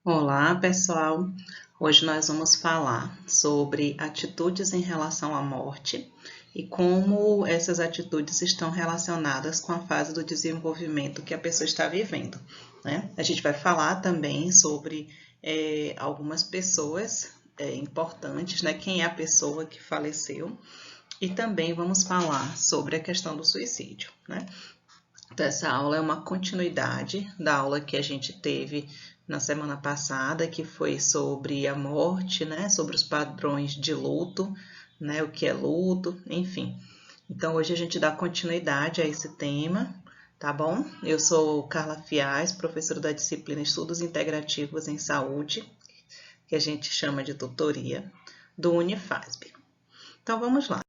Olá, pessoal! Hoje nós vamos falar sobre atitudes em relação à morte e como essas atitudes estão relacionadas com a fase do desenvolvimento que a pessoa está vivendo, né? A gente vai falar também sobre algumas pessoas importantes, né? Quem é a pessoa que faleceu e também vamos falar sobre a questão do suicídio, né? Então, essa aula é uma continuidade da aula que a gente teve na semana passada, que foi sobre a morte, né? Sobre os padrões de luto, né? O que é luto, enfim. Então, hoje a gente dá continuidade a esse tema, tá bom? Eu sou Carla Fiaz, professora da disciplina Estudos Integrativos em Saúde, que a gente chama de tutoria, do Unifasb. Então, vamos lá.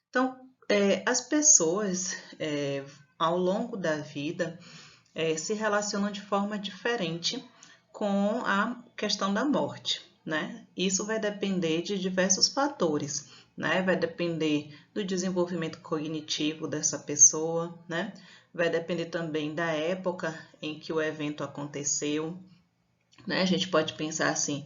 Então, as pessoas, ao longo da vida, se relacionam de forma diferente com a questão da morte, né? Isso vai depender de diversos fatores, né? Vai depender do desenvolvimento cognitivo dessa pessoa, né? Vai depender também da época em que o evento aconteceu, né? A gente pode pensar assim,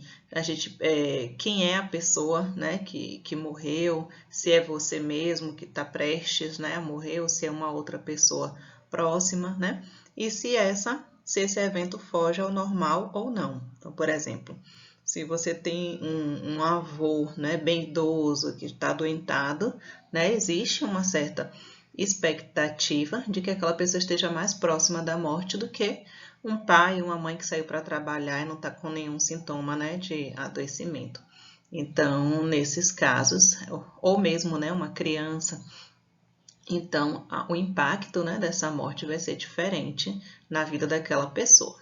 quem é a pessoa, né, que morreu, se é você mesmo que está prestes, né, a morrer, ou se é uma outra pessoa próxima, né? E se esse evento foge ao normal ou não. Então, por exemplo, se você tem um avô, né, bem idoso, que está adoentado, né, existe uma certa expectativa de que aquela pessoa esteja mais próxima da morte do que um pai e uma mãe que saiu para trabalhar e não está com nenhum sintoma, né, de adoecimento. Então, nesses casos, ou mesmo, né, uma criança, então o impacto, né, dessa morte vai ser diferente na vida daquela pessoa.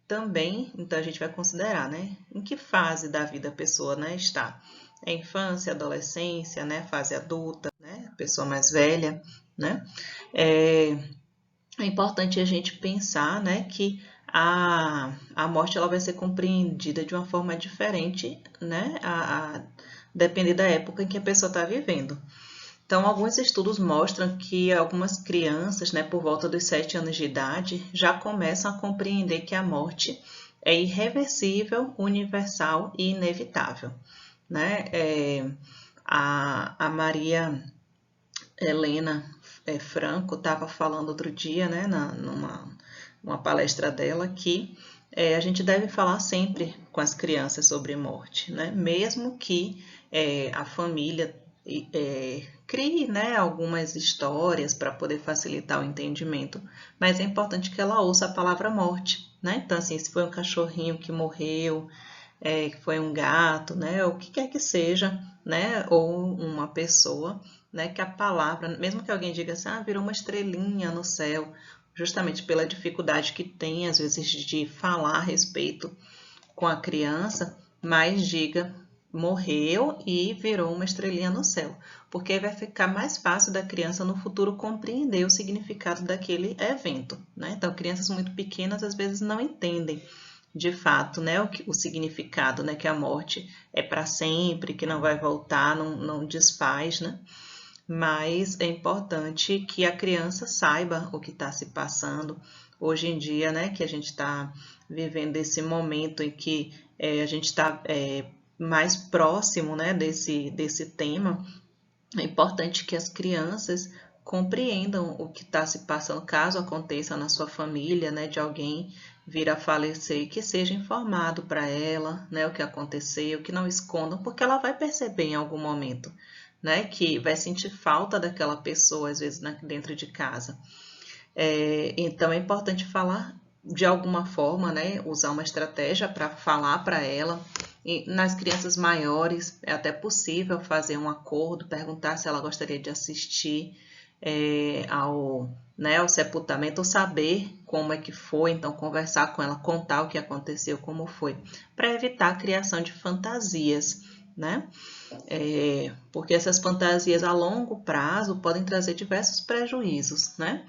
Também, então a gente vai considerar, né, em que fase da vida a pessoa, né, está. É infância, adolescência, né, fase adulta, né, pessoa mais velha, né. É importante a gente pensar, né, que a morte ela vai ser compreendida de uma forma diferente, né, depender da época em que a pessoa está vivendo. Então, alguns estudos mostram que algumas crianças, né, por volta dos 7 anos de idade, já começam a compreender que a morte é irreversível, universal e inevitável, né? A Maria Helena Franco estava falando outro dia, né, numa palestra dela, que a gente deve falar sempre com as crianças sobre morte, né, mesmo que a família crie, né, algumas histórias para poder facilitar o entendimento, mas é importante que ela ouça a palavra morte, né? Então, assim, se foi um cachorrinho que morreu, que foi um gato, né, ou o que quer que seja, né, ou uma pessoa, né, que a palavra, mesmo que alguém diga assim, virou uma estrelinha no céu, justamente pela dificuldade que tem, às vezes, de falar a respeito com a criança, mas diga, morreu e virou uma estrelinha no céu, porque vai ficar mais fácil da criança no futuro compreender o significado daquele evento, né? Então, crianças muito pequenas às vezes não entendem de fato, né, o significado, né, que a morte é para sempre, que não vai voltar, não desfaz, né? Mas é importante que a criança saiba o que está se passando. Hoje em dia, né, que a gente está vivendo esse momento em que a gente está mais próximo, né, desse tema, é importante que as crianças compreendam o que está se passando, caso aconteça na sua família, né, de alguém vir a falecer, que seja informado para ela, né, o que aconteceu, que não escondam, porque ela vai perceber em algum momento, né, que vai sentir falta daquela pessoa, às vezes, dentro de casa. Então, é importante falar de alguma forma, né, usar uma estratégia para falar para ela. E nas crianças maiores, é até possível fazer um acordo, perguntar se ela gostaria de assistir ao sepultamento, ou saber como é que foi, então conversar com ela, contar o que aconteceu, como foi, para evitar a criação de fantasias, né? Porque essas fantasias a longo prazo podem trazer diversos prejuízos, né?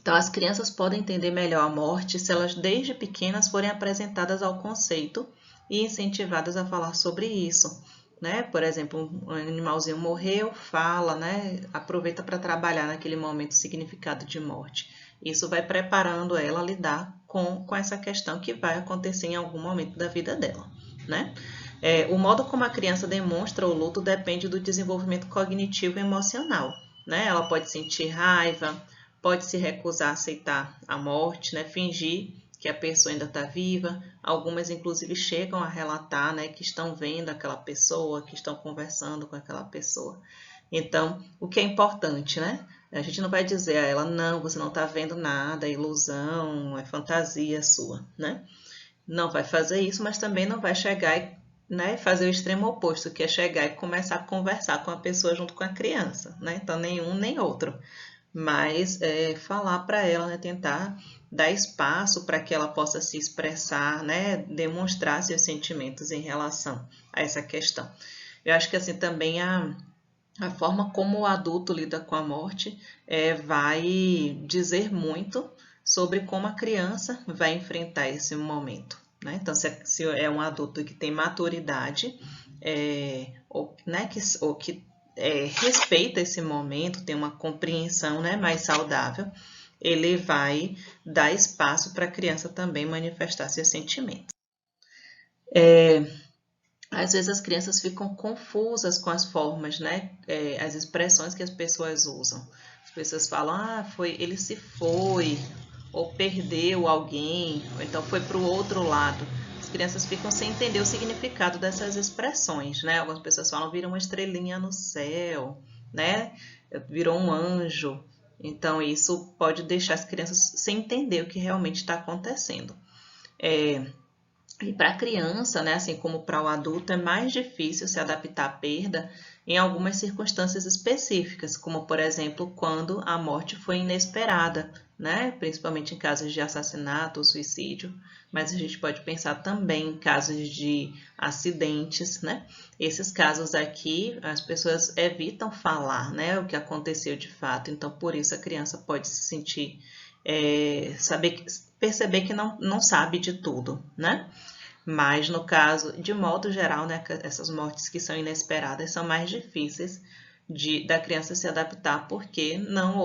Então, as crianças podem entender melhor a morte se elas, desde pequenas, forem apresentadas ao conceito e incentivadas a falar sobre isso, né? Por exemplo, um animalzinho morreu, fala, né? Aproveita para trabalhar naquele momento o significado de morte. Isso vai preparando ela a lidar com essa questão que vai acontecer em algum momento da vida dela, né? O modo como a criança demonstra o luto depende do desenvolvimento cognitivo e emocional, né? Ela pode sentir raiva, pode se recusar a aceitar a morte, né? Fingir que a pessoa ainda está viva. Algumas, inclusive, chegam a relatar, né, que estão vendo aquela pessoa, que estão conversando com aquela pessoa. Então, o que é importante, né? A gente não vai dizer a ela, não, você não está vendo nada, é ilusão, é fantasia sua, né? Não vai fazer isso, mas também não vai chegar e, né, fazer o extremo oposto, que é chegar e começar a conversar com a pessoa junto com a criança, né? Então, nenhum nem outro. Mas falar para ela, né, tentar dar espaço para que ela possa se expressar, né, demonstrar seus sentimentos em relação a essa questão. Eu acho que assim também a forma como o adulto lida com a morte vai dizer muito sobre como a criança vai enfrentar esse momento, né? Então, se é um adulto que tem maturidade, ou que respeita esse momento, tem uma compreensão, né, mais saudável, ele vai dar espaço para a criança também manifestar seus sentimentos. Às vezes as crianças ficam confusas com as formas, né? As expressões que as pessoas usam. As pessoas falam, ele se foi, ou perdeu alguém, ou então foi para o outro lado. As crianças ficam sem entender o significado dessas expressões, né? Algumas pessoas falam, virou uma estrelinha no céu, né? Virou um anjo. Então, isso pode deixar as crianças sem entender o que realmente está acontecendo. E para a criança, né, assim como para o adulto, é mais difícil se adaptar à perda em algumas circunstâncias específicas, como, por exemplo, quando a morte foi inesperada, né, principalmente em casos de assassinato ou suicídio, mas a gente pode pensar também em casos de acidentes, né? Esses casos aqui, as pessoas evitam falar, né, o que aconteceu de fato, então por isso a criança pode se sentir, perceber que não sabe de tudo, né? Mas no caso, de modo geral, né, essas mortes que são inesperadas são mais difíceis da criança se adaptar porque não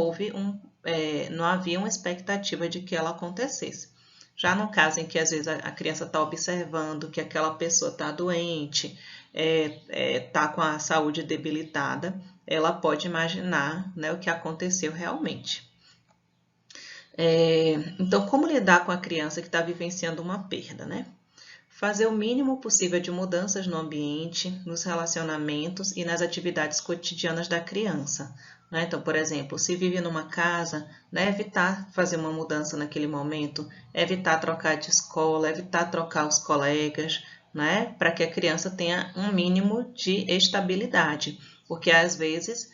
havia uma expectativa de que ela acontecesse. Já no caso em que às vezes a criança está observando que aquela pessoa está doente, está com a saúde debilitada, ela pode imaginar, né, o que aconteceu realmente. Então, como lidar com a criança que está vivenciando uma perda, né? Fazer o mínimo possível de mudanças no ambiente, nos relacionamentos e nas atividades cotidianas da criança, né? Então, por exemplo, se vive numa casa, né, evitar fazer uma mudança naquele momento, evitar trocar de escola, evitar trocar os colegas, né, para que a criança tenha um mínimo de estabilidade, porque às vezes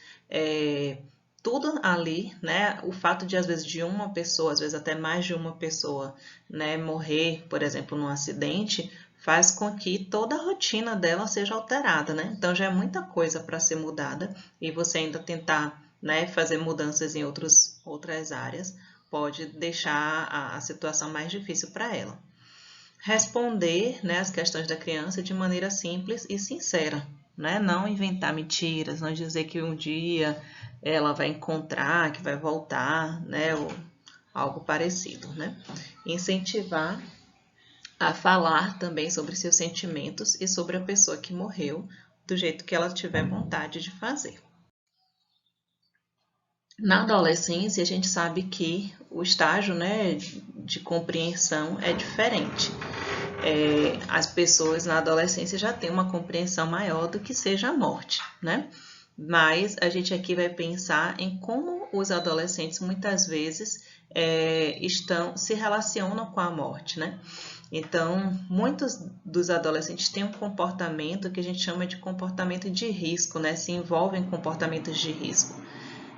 tudo ali, né, o fato de às vezes de uma pessoa, às vezes até mais de uma pessoa, né, morrer, por exemplo, num acidente, faz com que toda a rotina dela seja alterada, né? Então já é muita coisa para ser mudada e você ainda tentar, né, fazer mudanças em outras áreas pode deixar a situação mais difícil para ela. Responder, né, as questões da criança de maneira simples e sincera, né? Não inventar mentiras, não dizer que um dia ela vai encontrar, que vai voltar, né, ou algo parecido, né? Incentivar a falar também sobre seus sentimentos e sobre a pessoa que morreu, do jeito que ela tiver vontade de fazer. Na adolescência, a gente sabe que o estágio, né, de compreensão é diferente. As pessoas na adolescência já têm uma compreensão maior do que seja a morte, né? Mas a gente aqui vai pensar em como os adolescentes muitas vezes se relacionam com a morte, né? Então, muitos dos adolescentes têm um comportamento que a gente chama de comportamento de risco, né? Se envolvem em comportamentos de risco.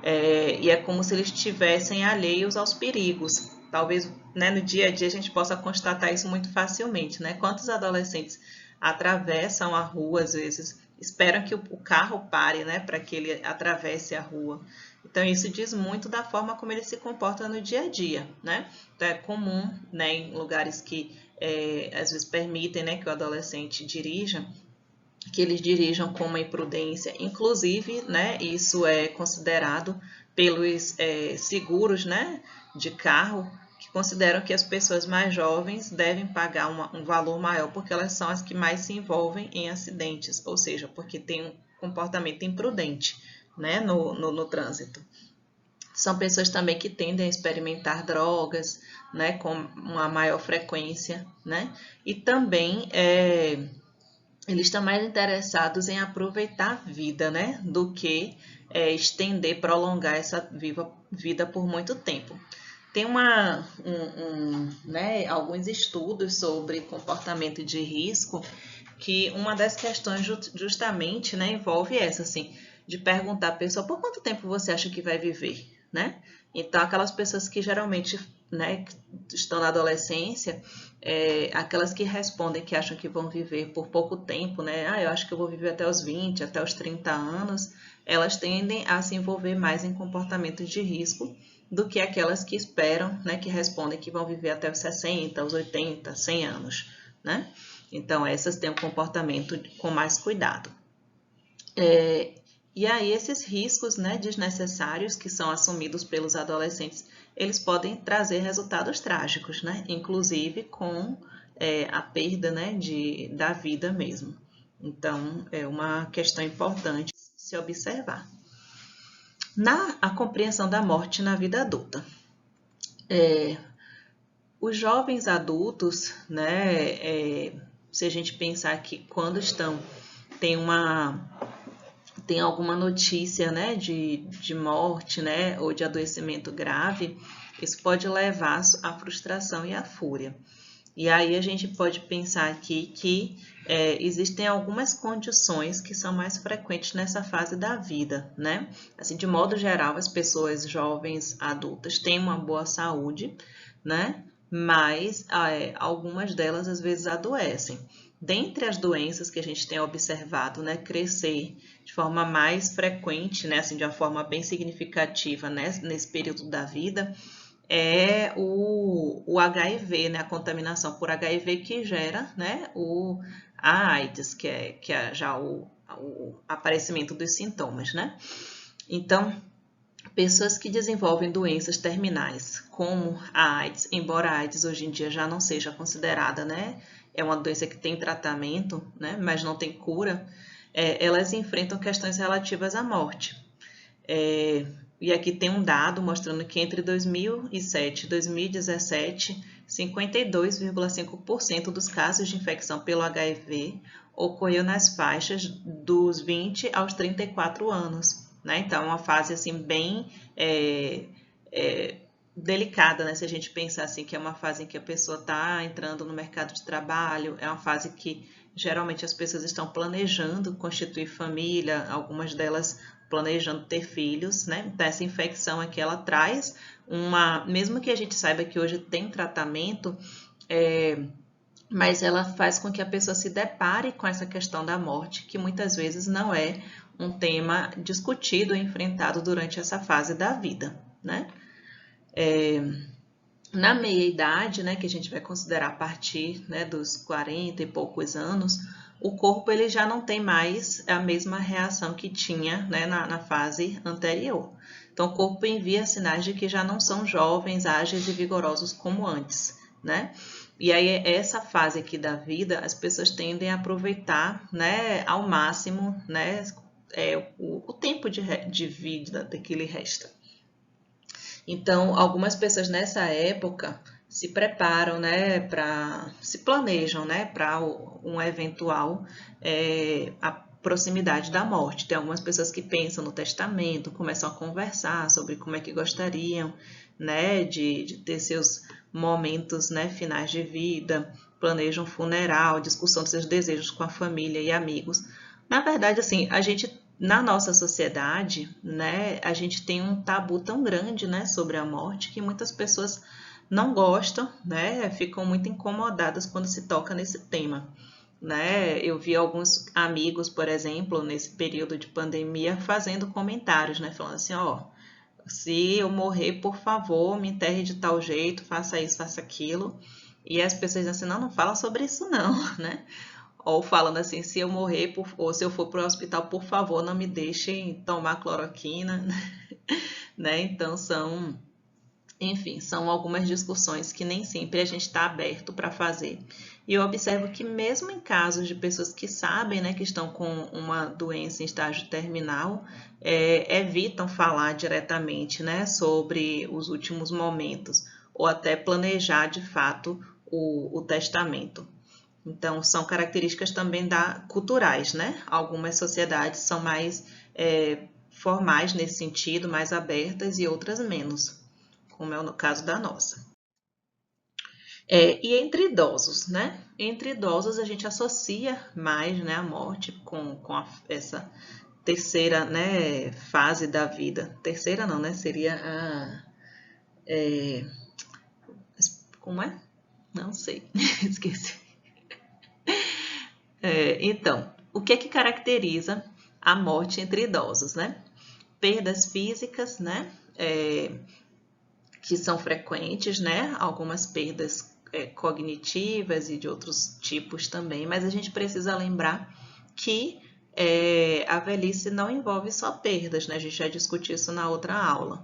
E é como se eles estivessem alheios aos perigos. Talvez, né, no dia a dia a gente possa constatar isso muito facilmente, né? Quantos adolescentes atravessam a rua, às vezes, esperam que o carro pare, né, para que ele atravesse a rua. Então, isso diz muito da forma como ele se comporta no dia a dia, né? Então, é comum, né, em lugares que às vezes permitem, né, que o adolescente dirija, que eles dirijam com uma imprudência. Inclusive, né, isso é considerado pelos seguros, né, de carro, que consideram que as pessoas mais jovens devem pagar um valor maior porque elas são as que mais se envolvem em acidentes, ou seja, porque tem um comportamento imprudente, né, no trânsito. São pessoas também que tendem a experimentar drogas, né, com uma maior frequência, né, e também eles estão mais interessados em aproveitar a vida, né, do que estender, prolongar essa vida por muito tempo. Tem né, alguns estudos sobre comportamento de risco que uma das questões justamente, né, envolve essa, assim, de perguntar à pessoa por quanto tempo você acha que vai viver, né? Então, aquelas pessoas que geralmente, né, estão na adolescência, aquelas que respondem que acham que vão viver por pouco tempo, né? Eu acho que eu vou viver até os 20, até os 30 anos, elas tendem a se envolver mais em comportamentos de risco do que aquelas que esperam, né, que respondem que vão viver até os 60, os 80, 100 anos, né? Então, essas têm um comportamento com mais cuidado. E aí, esses riscos, né, desnecessários que são assumidos pelos adolescentes, eles podem trazer resultados trágicos, né? Inclusive com a perda, né, da vida mesmo. Então, é uma questão importante se observar. A compreensão da morte na vida adulta. Os jovens adultos, né, se a gente pensar que quando tem alguma notícia, né, de morte, né, ou de adoecimento grave, isso pode levar à frustração e à fúria. E aí a gente pode pensar aqui que existem algumas condições que são mais frequentes nessa fase da vida, né? Assim, de modo geral, as pessoas jovens, adultas, têm uma boa saúde, né? Mas algumas delas às vezes adoecem. Dentre as doenças que a gente tem observado, né, crescer de forma mais frequente, né, assim, de uma forma bem significativa, né, nesse período da vida, é o HIV, né, a contaminação por HIV que gera, né, a AIDS, que é já o aparecimento dos sintomas, né? Então, pessoas que desenvolvem doenças terminais, como a AIDS, embora a AIDS hoje em dia já não seja considerada, né, é uma doença que tem tratamento, né, mas não tem cura, elas enfrentam questões relativas à morte. E aqui tem um dado mostrando que entre 2007 e 2017, 52,5% dos casos de infecção pelo HIV ocorreu nas faixas dos 20 aos 34 anos, né? Então, é uma fase assim bem delicada, né? Se a gente pensar assim que é uma fase em que a pessoa está entrando no mercado de trabalho, é uma fase que geralmente as pessoas estão planejando constituir família, algumas delas planejando ter filhos, né? Então, essa infecção aqui, ela traz mesmo que a gente saiba que hoje tem tratamento, mas ela faz com que a pessoa se depare com essa questão da morte, que muitas vezes não é um tema discutido e enfrentado durante essa fase da vida, né? Na meia-idade, né, que a gente vai considerar a partir, né, dos 40 e poucos anos, o corpo ele já não tem mais a mesma reação que tinha, né, na fase anterior. Então, o corpo envia sinais de que já não são jovens, ágeis e vigorosos como antes, né? E aí, essa fase aqui da vida, as pessoas tendem a aproveitar, né, ao máximo, né, o tempo de vida que lhe resta. Então, algumas pessoas nessa época se preparam, né, se planejam, né, para um eventual a proximidade da morte. Tem algumas pessoas que pensam no testamento, começam a conversar sobre como é que gostariam, né, de ter seus momentos, né, finais de vida, planejam funeral, discussão dos seus desejos com a família e amigos. Na verdade, assim, na nossa sociedade, né, a gente tem um tabu tão grande, né, sobre a morte que muitas pessoas não gostam, né, ficam muito incomodadas quando se toca nesse tema, né? Eu vi alguns amigos, por exemplo, nesse período de pandemia, fazendo comentários, né, falando assim, ó, se eu morrer, por favor, me enterre de tal jeito, faça isso, faça aquilo. E as pessoas dizem assim, não fala sobre isso não, né? ou falando assim, se eu morrer ou se eu for para o hospital, por favor, não me deixem tomar cloroquina, né? Então enfim, são algumas discussões que nem sempre a gente está aberto para fazer. E eu observo que mesmo em casos de pessoas que sabem, né, que estão com uma doença em estágio terminal, evitam falar diretamente, né, sobre os últimos momentos, ou até planejar de fato o testamento. Então, são características também culturais, né? Algumas sociedades são mais formais nesse sentido, mais abertas, e outras menos, como é no caso da nossa. E entre idosos, né? Entre idosos a gente associa mais, né, a morte com essa terceira, né, fase da vida. Terceira não, né? Seria como é? Não sei, esqueci. Então, o que caracteriza a morte entre idosos, né? Perdas físicas, né? Que são frequentes, né? Algumas perdas cognitivas e de outros tipos também, mas a gente precisa lembrar que a velhice não envolve só perdas, né? A gente já discutiu isso na outra aula.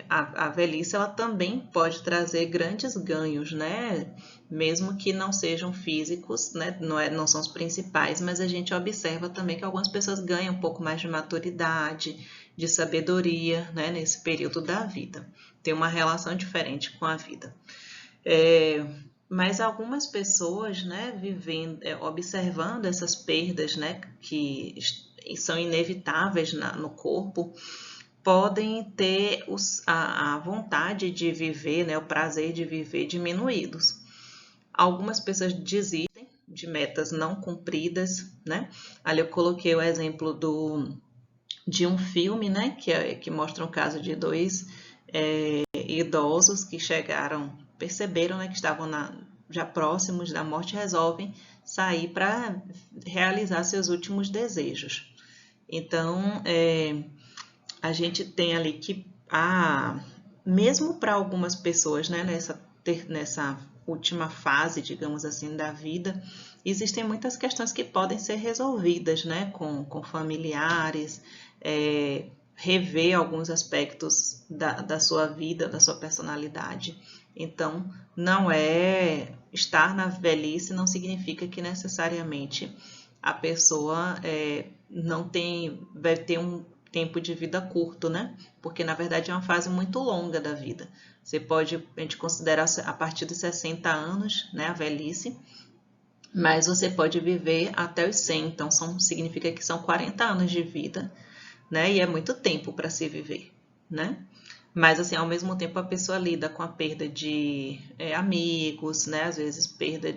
A velhice ela também pode trazer grandes ganhos, né? Mesmo que não sejam físicos, né? Não são os principais, mas a gente observa também que algumas pessoas ganham um pouco mais de maturidade, de sabedoria, né? Nesse período da vida. Tem uma relação diferente com a vida. Mas algumas pessoas, né, vivendo, observando essas perdas, né, que são inevitáveis no corpo, podem ter a vontade de viver, né, o prazer de viver diminuídos. Algumas pessoas desistem de metas não cumpridas, né? Ali eu coloquei o exemplo de um filme, né, que mostra um caso de dois idosos que perceberam, né, que estavam já próximos da morte, resolvem sair para realizar seus últimos desejos. Então, a gente tem ali que, mesmo para algumas pessoas, né, nessa última fase, digamos assim, da vida, existem muitas questões que podem ser resolvidas, né, com familiares, rever alguns aspectos da sua vida, da sua personalidade. Então, não estar na velhice não significa que necessariamente a pessoa vai ter um tempo de vida curto, né? Porque na verdade é uma fase muito longa da vida. A gente considerar a partir dos 60 anos, né, a velhice, mas você pode viver até os 100, então significa que são 40 anos de vida, né? E é muito tempo para se viver, né? Mas, assim, ao mesmo tempo a pessoa lida com a perda de amigos, né? Às vezes perda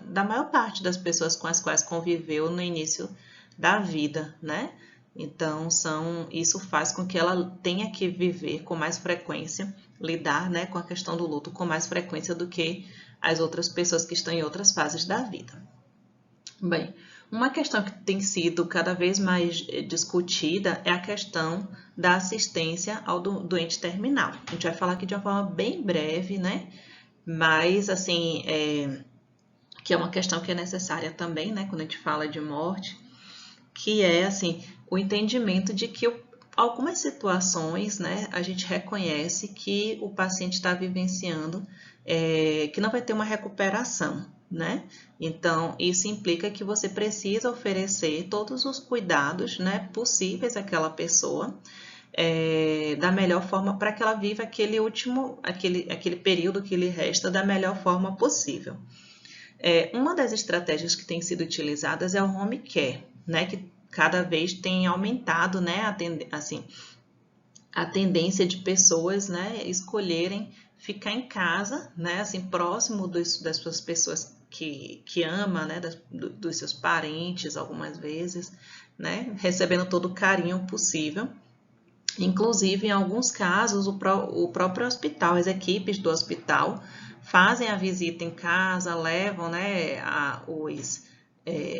da maior parte das pessoas com as quais conviveu no início da vida, né? Então, isso faz com que ela tenha que viver com mais frequência, lidar, né, com a questão do luto com mais frequência do que as outras pessoas que estão em outras fases da vida. Bem, uma questão que tem sido cada vez mais discutida é a questão da assistência ao doente terminal. A gente vai falar aqui de uma forma bem breve, né? Mas, assim, que é uma questão que é necessária também, né? Quando a gente fala de morte, que é, assim, o entendimento de que algumas situações, né, a gente reconhece que o paciente está vivenciando, que não vai ter uma recuperação, né? Então, isso implica que você precisa oferecer todos os cuidados, né, possíveis àquela pessoa, da melhor forma para que ela viva aquele período que lhe resta da melhor forma possível. Uma das estratégias que tem sido utilizadas é o home care, né, que cada vez tem aumentado, né, a tendência de pessoas, né, escolherem ficar em casa, né, assim, próximo das suas pessoas que ama, né, dos seus parentes, algumas vezes, né, recebendo todo o carinho possível. Inclusive, em alguns casos, o próprio hospital, as equipes do hospital fazem a visita em casa, levam, né,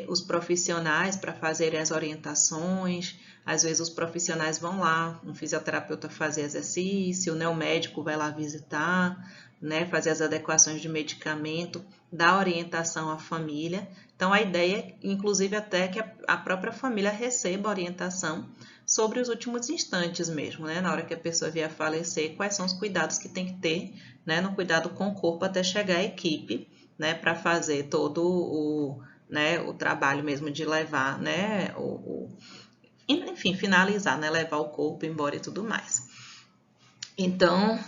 os profissionais para fazerem as orientações. Às vezes os profissionais vão lá, um fisioterapeuta fazer exercício, né, o médico vai lá visitar, né, fazer as adequações de medicamento, dar orientação à família. Então, a ideia, inclusive, até que a própria família receba orientação sobre os últimos instantes mesmo, né, na hora que a pessoa vier a falecer, quais são os cuidados que tem que ter, né, no cuidado com o corpo até chegar a equipe, né, para fazer todo o trabalho mesmo de levar, né, enfim, finalizar, né, levar o corpo embora e tudo mais. Então,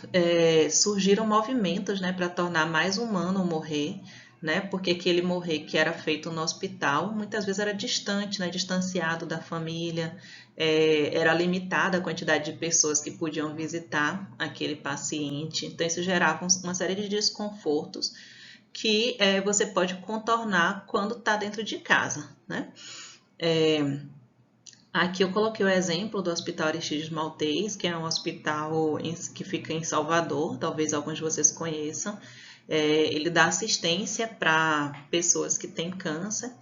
surgiram movimentos, né, para tornar mais humano o morrer, né, porque aquele morrer que era feito no hospital, muitas vezes era distante, né, distanciado da família, era limitada a quantidade de pessoas que podiam visitar aquele paciente, então isso gerava uma série de desconfortos que você pode contornar quando está dentro de casa, né? Aqui eu coloquei o exemplo do Hospital Aristides Maltês, que é um hospital que fica em Salvador, talvez alguns de vocês conheçam. Ele dá assistência para pessoas que têm câncer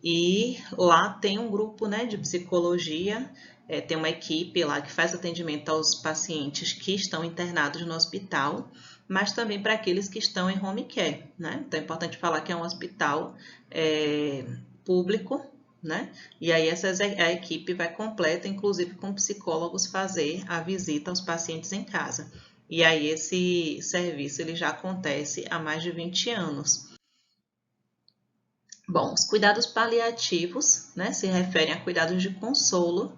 e lá tem um grupo, né, de psicologia, tem uma equipe lá que faz atendimento aos pacientes que estão internados no hospital, mas também para aqueles que estão em home care, né? Então é importante falar que é um hospital público, né? E aí a equipe vai completa, inclusive com psicólogos, fazer a visita aos pacientes em casa. E aí esse serviço ele já acontece há mais de 20 anos. Bom, os cuidados paliativos, né, se referem a cuidados de consolo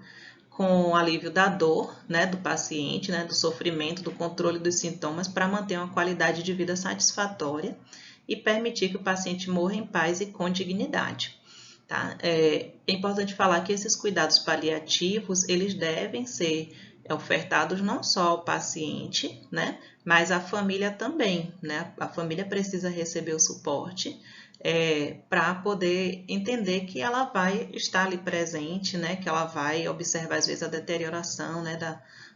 com o alívio da dor, né, do paciente, né, do sofrimento, do controle dos sintomas para manter uma qualidade de vida satisfatória e permitir que o paciente morra em paz e com dignidade. Tá? É importante falar que esses cuidados paliativos, eles devem ser ofertados não só ao paciente, né, mas à família também, né? A família precisa receber o suporte para poder entender que ela vai estar ali presente, né, que ela vai observar às vezes a deterioração, né,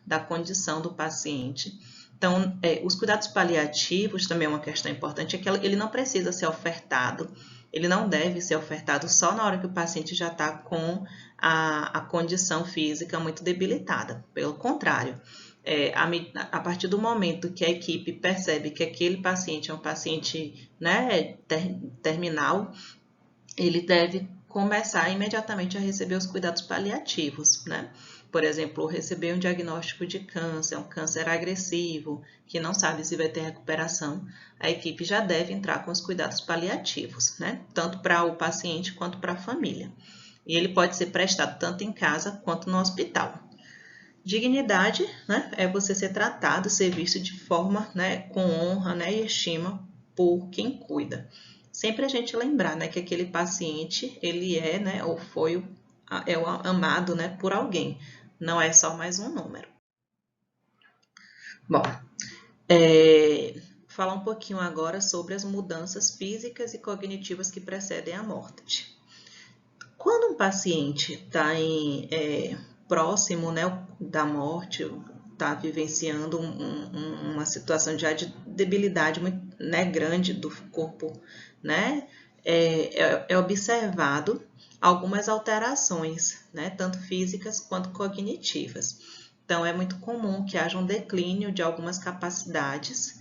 da condição do paciente. Então, os cuidados paliativos também é uma questão importante, é que ele não precisa ser ofertado, ele não deve ser ofertado só na hora que o paciente já está com a condição física muito debilitada. Pelo contrário, a partir do momento que a equipe percebe que aquele paciente é um paciente, né, terminal, ele deve começar imediatamente a receber os cuidados paliativos, né? Por exemplo, receber um diagnóstico de câncer, um câncer agressivo, que não sabe se vai ter recuperação, a equipe já deve entrar com os cuidados paliativos, né? Tanto para o paciente quanto para a família. E ele pode ser prestado tanto em casa quanto no hospital. Dignidade, né, é você ser tratado, ser visto de forma, né, com honra, né, e estima por quem cuida. Sempre a gente lembrar, né, que aquele paciente, ele né, ou foi o amado, né, por alguém. Não é só mais um número. Bom, falar um pouquinho agora sobre as mudanças físicas e cognitivas que precedem a morte. Quando um paciente está próximo, né, da morte, está vivenciando uma situação já de debilidade muito, né, grande do corpo, né, é observado algumas alterações, né, tanto físicas quanto cognitivas. Então, é muito comum que haja um declínio de algumas capacidades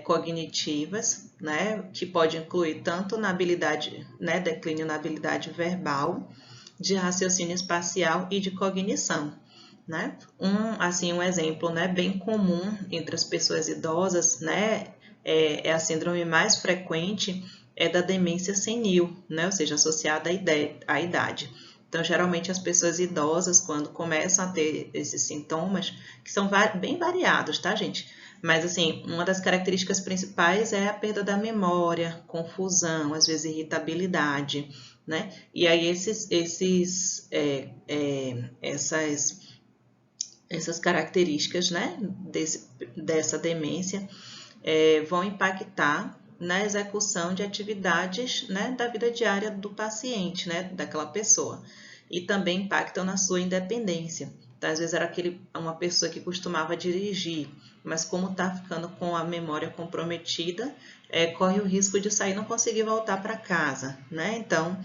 cognitivas, né, que pode incluir tanto na habilidade, né, declínio na habilidade verbal, de raciocínio espacial e de cognição, né? Um exemplo, né, bem comum entre as pessoas idosas, né, é a síndrome mais frequente da demência senil, né, ou seja, associada à idade. Então, geralmente as pessoas idosas, quando começam a ter esses sintomas, que são bem variados, tá, gente? Mas, assim, uma das características principais é a perda da memória, confusão, às vezes irritabilidade, né? E aí essas características, né, dessa demência vão impactar na execução de atividades, né, da vida diária do paciente, né, daquela pessoa, e também impactam na sua independência. Então, às vezes era uma pessoa que costumava dirigir, mas como está ficando com a memória comprometida, corre o risco de sair e não conseguir voltar para casa, né? Então,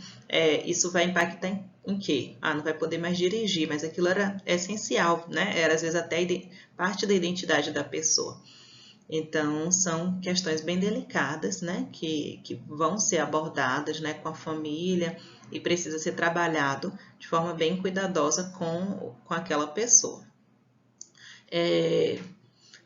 isso vai impactar em quê? Não vai poder mais dirigir, mas aquilo era essencial, né? Era às vezes até parte da identidade da pessoa. Então, são questões bem delicadas, né, que vão ser abordadas, né, com a família e precisa ser trabalhado de forma bem cuidadosa com aquela pessoa.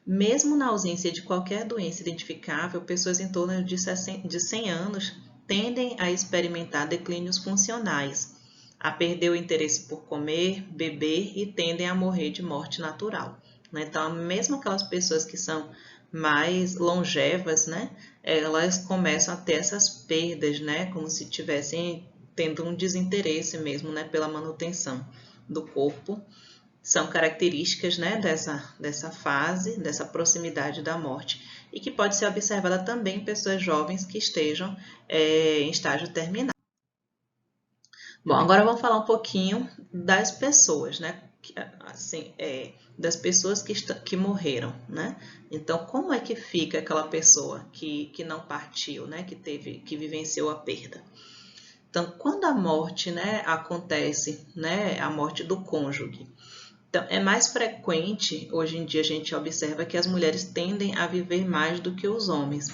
Mesmo na ausência de qualquer doença identificável, pessoas em torno de 100 anos tendem a experimentar declínios funcionais, a perder o interesse por comer, beber e tendem a morrer de morte natural. Então, mesmo aquelas pessoas que são mais longevas, né, elas começam a ter essas perdas, né, como se tivessem tendo um desinteresse mesmo, né, pela manutenção do corpo. São características, né, dessa fase, dessa proximidade da morte, e que pode ser observada também em pessoas jovens que estejam em estágio terminal. Bom, agora vamos falar um pouquinho das pessoas, né? Assim, das pessoas que morreram, né? Então, como é que fica aquela pessoa que não partiu, né? Que vivenciou a perda? Então, quando a morte, né, acontece, né, a morte do cônjuge, então, é mais frequente, hoje em dia a gente observa que as mulheres tendem a viver mais do que os homens.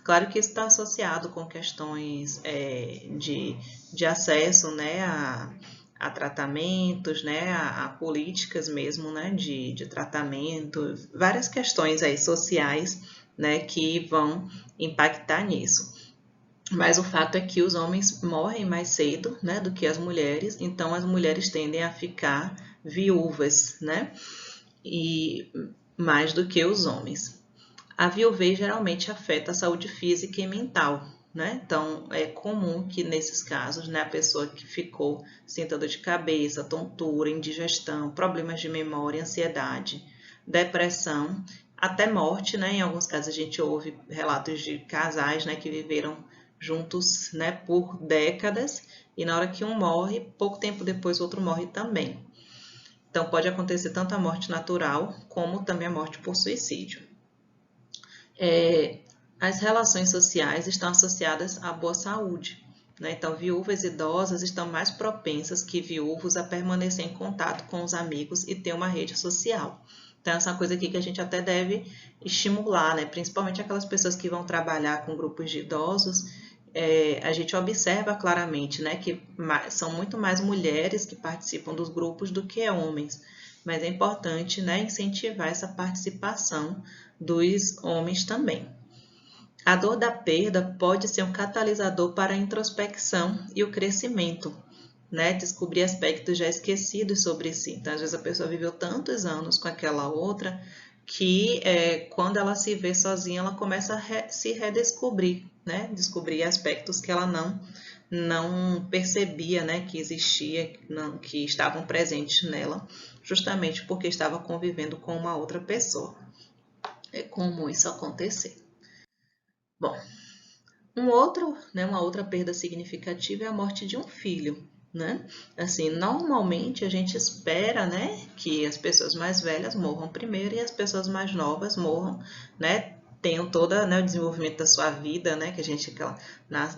Claro que isso está associado com questões de acesso, né, a tratamentos, né, a políticas mesmo, né, de tratamento, várias questões aí sociais, né, que vão impactar nisso. Mas o fato é que os homens morrem mais cedo, né, do que as mulheres, então as mulheres tendem a ficar viúvas, né, e mais do que os homens. A viuvez geralmente afeta a saúde física e mental, né? Então é comum que nesses casos, né, a pessoa que ficou sinta dor de cabeça, tontura, indigestão, problemas de memória, ansiedade, depressão, até morte, né? Em alguns casos a gente ouve relatos de casais, né, que viveram juntos, né, por décadas e na hora que um morre, pouco tempo depois o outro morre também. Então pode acontecer tanto a morte natural como também a morte por suicídio. As relações sociais estão associadas à boa saúde, né? Então, viúvas idosas estão mais propensas que viúvos a permanecer em contato com os amigos e ter uma rede social. Então, essa é uma coisa aqui que a gente até deve estimular, né? Principalmente aquelas pessoas que vão trabalhar com grupos de idosos. A gente observa claramente, né, que são muito mais mulheres que participam dos grupos do que homens. Mas é importante, né, incentivar essa participação dos homens também. A dor da perda pode ser um catalisador para a introspecção e o crescimento, né? Descobrir aspectos já esquecidos sobre si. Então, às vezes a pessoa viveu tantos anos com aquela outra que quando ela se vê sozinha, ela começa a se redescobrir, né? Descobrir aspectos que ela não percebia, né, que existia, que estavam presentes nela, justamente porque estava convivendo com uma outra pessoa. É comum isso acontecer. Bom, uma outra perda significativa é a morte de um filho, né? Assim, normalmente a gente espera, né, que as pessoas mais velhas morram primeiro e as pessoas mais novas morram, né, tenham todo, né, o desenvolvimento da sua vida, né, que a gente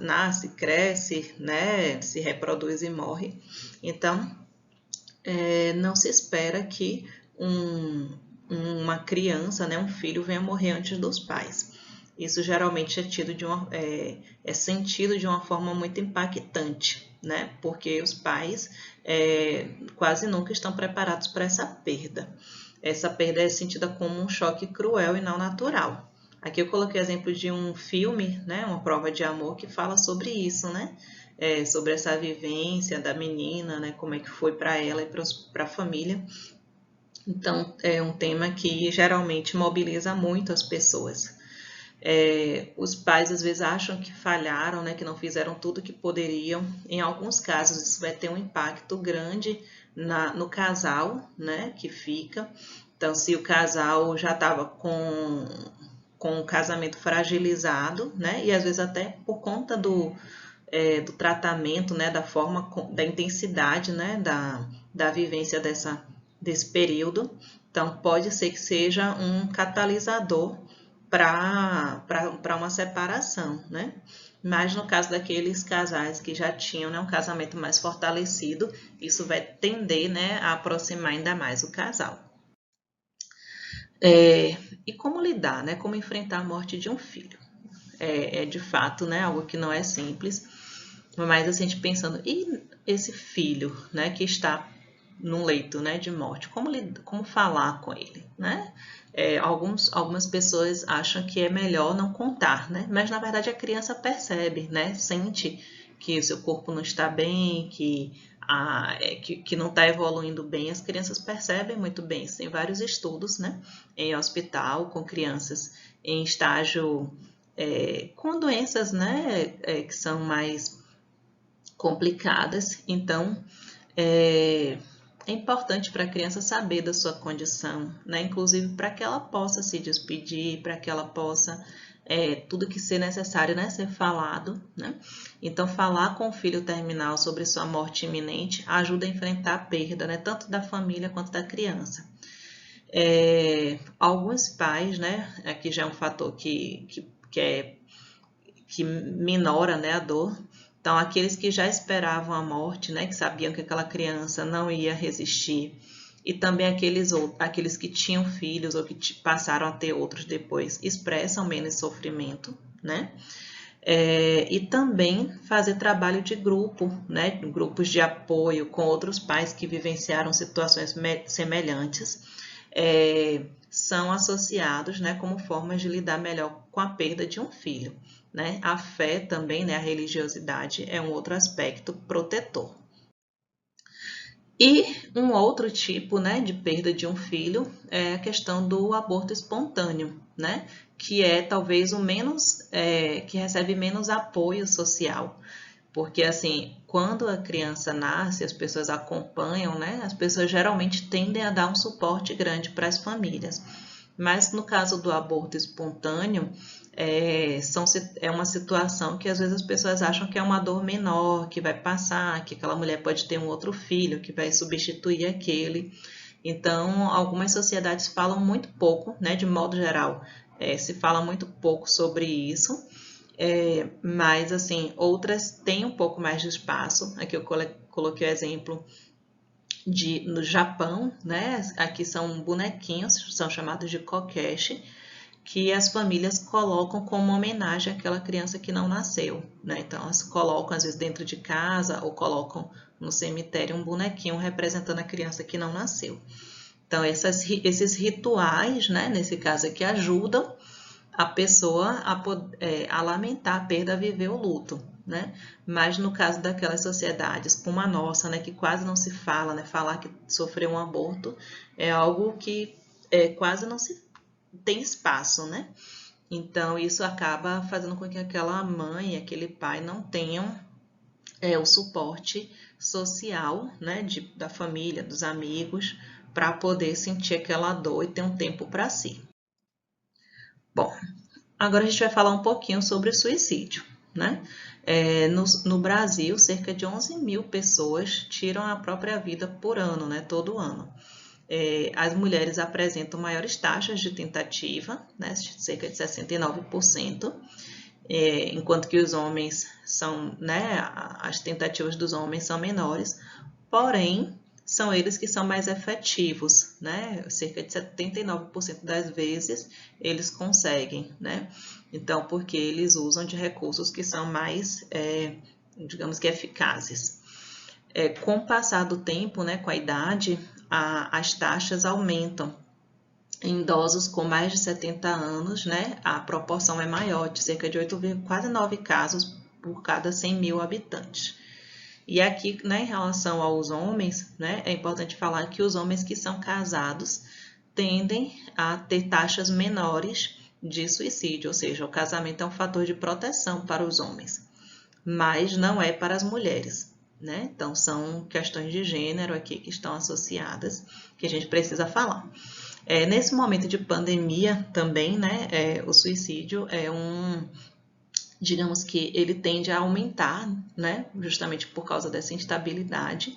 nasce, cresce, né, se reproduz e morre. Então, não se espera que uma criança, né, um filho, venha morrer antes dos pais. Isso geralmente é sentido de uma forma muito impactante, né? Porque os pais quase nunca estão preparados para essa perda. Essa perda é sentida como um choque cruel e não natural. Aqui eu coloquei exemplo de um filme, né, Uma Prova de Amor, que fala sobre isso, né? Sobre essa vivência da menina, né, como é que foi para ela e para a família. Então, é um tema que geralmente mobiliza muito as pessoas. Os pais às vezes acham que falharam, né, que não fizeram tudo que poderiam. Em alguns casos, isso vai ter um impacto grande no casal, né, que fica. Então, se o casal já estava com o casamento fragilizado, né, e às vezes até por conta do tratamento, né, da forma, da intensidade, né, da vivência desse período. Então, pode ser que seja um catalisador para uma separação, né? Mas no caso daqueles casais que já tinham, né, um casamento mais fortalecido, isso vai tender, né, a aproximar ainda mais o casal. e como lidar, né? Como enfrentar a morte de um filho? É de fato, né, algo que não é simples, mas assim, a gente pensando, e esse filho, né, que está num leito, né, de morte, como falar com ele, né? Algumas pessoas acham que é melhor não contar, né? Mas na verdade a criança percebe, né? Sente que o seu corpo não está bem, que não está evoluindo bem. As crianças percebem muito bem isso. Tem vários estudos, né, em hospital com crianças em estágio com doenças, né, que são mais complicadas. Então, é importante para a criança saber da sua condição, né? Inclusive para que ela possa se despedir, para que ela possa tudo que ser necessário, né, ser falado, né? Então, falar com o filho terminal sobre sua morte iminente ajuda a enfrentar a perda, né, tanto da família quanto da criança. Alguns pais, né, aqui já é um fator que minora, né, a dor. Então, aqueles que já esperavam a morte, né, que sabiam que aquela criança não ia resistir, e também aqueles que tinham filhos ou que passaram a ter outros depois, expressam menos sofrimento, né? E também fazer trabalho de grupo, né? Grupos de apoio com outros pais que vivenciaram situações semelhantes, são associados, né, como formas de lidar melhor com a perda de um filho. Né? A fé também, né, a religiosidade é um outro aspecto protetor. E um outro tipo, né, de perda de um filho é a questão do aborto espontâneo, né, que é talvez o menos, que recebe menos apoio social, porque assim, quando a criança nasce, as pessoas acompanham, né, as pessoas geralmente tendem a dar um suporte grande para as famílias. Mas no caso do aborto espontâneo, é uma situação que às vezes as pessoas acham que é uma dor menor, que vai passar, que aquela mulher pode ter um outro filho, que vai substituir aquele. Então, algumas sociedades falam muito pouco, né, de modo geral, se fala muito pouco sobre isso, mas assim, outras têm um pouco mais de espaço. Aqui eu coloquei o exemplo no Japão, né? Aqui são bonequinhos, são chamados de kokeshi, que as famílias colocam como homenagem àquela criança que não nasceu, né? Então elas colocam às vezes dentro de casa ou colocam no cemitério um bonequinho representando a criança que não nasceu. Então esses rituais, né, nesse caso aqui, ajudam a pessoa a lamentar a perda, a viver o luto, né? Mas no caso daquelas sociedades como a nossa, né, que quase não se fala, né, falar que sofreu um aborto é algo que quase não se tem espaço, né? Então isso acaba fazendo com que aquela mãe, aquele pai não tenham o suporte social, né, da família, dos amigos, para poder sentir aquela dor e ter um tempo para si. Bom, agora a gente vai falar um pouquinho sobre o suicídio, né? No Brasil, cerca de 11 mil pessoas tiram a própria vida por ano, né? Todo ano. As mulheres apresentam maiores taxas de tentativa, né? Cerca de 69%, enquanto que os homens são, né? As tentativas dos homens são menores, porém, são eles que são mais efetivos, né? Cerca de 79% das vezes eles conseguem, né? Então, porque eles usam de recursos que são mais, digamos que eficazes. Com o passar do tempo, né, com a idade, as taxas aumentam. Em idosos com mais de 70 anos, né, a proporção é maior, de cerca de 8, quase 9 casos por cada 100 mil habitantes. E aqui, né, em relação aos homens, né, é importante falar que os homens que são casados tendem a ter taxas menores de suicídio, ou seja, o casamento é um fator de proteção para os homens, mas não é para as mulheres, né? Então, são questões de gênero aqui que estão associadas, que a gente precisa falar. Nesse momento de pandemia também, né, o suicídio digamos que ele tende a aumentar, né, justamente por causa dessa instabilidade.